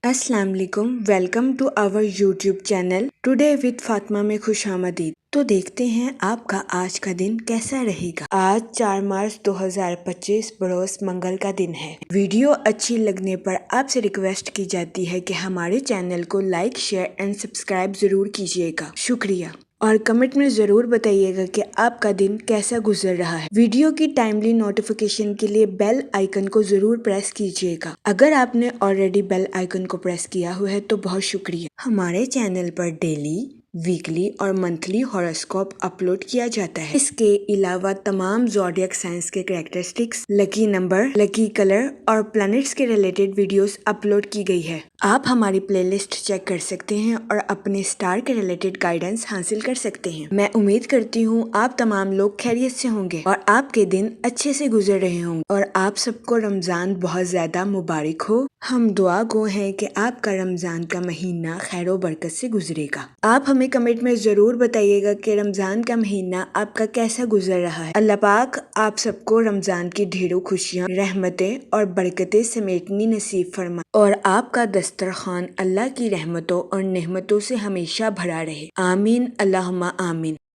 अस्सलाम वालेकुम, welcome to our YouTube channel today with Fatima में खुश आमदीद। तो देखते हैं आपका आज का दिन कैसा रहेगा। आज 4 मार्च 2025 बरोज मंगल का दिन है। वीडियो अच्छी लगने पर आपसे रिक्वेस्ट की जाती है कि हमारे चैनल को लाइक, शेयर एंड सब्सक्राइब जरूर कीजिएगा। शुक्रिया। और कमेंट में ज़रूर बताइएगा कि आपका दिन कैसा गुजर रहा है। वीडियो की टाइमली नोटिफिकेशन के लिए बेल आइकन को ज़रूर प्रेस कीजिएगा। अगर आपने ऑलरेडी बेल आइकन को प्रेस किया हुआ है तो बहुत शुक्रिया। हमारे चैनल पर डेली, वीकली और मंथली हॉरोस्कोप अपलोड किया जाता है। इसके अलावा तमाम ज़ोडिएक साइंस के characteristics, lucky number, lucky colour और प्लैनेट्स के रिलेटेड वीडियोस अपलोड की गई है। आप हमारी प्लेलिस्ट चेक कर सकते हैं और अपने स्टार के रिलेटेड गाइडेंस हासिल कर सकते हैं। मैं उम्मीद करती हूँ आप तमाम लोग खैरियत से होंगे और आपके दिन अच्छे से गुजर रहे होंगे और आप सबको रमजान बहुत ज्यादा मुबारक हो। हम दुआ गो हैं कि आपका रमजान का महीना खैरो बरकत से गुजरेगा। आप हमें कमेंट में जरूर बताइएगा कि रमजान का महीना आपका कैसा गुजर रहा है। अल्लाह पाक आप सबको रमजान की ढेरों खुशियाँ, रहमतें और बरकतें समेटनी नसीब फरमा और आपका दस्तरखान अल्लाह की रहमतों और नेमतों से हमेशा भरा रहे। आमीन अल्लाहुम्मा आमीन।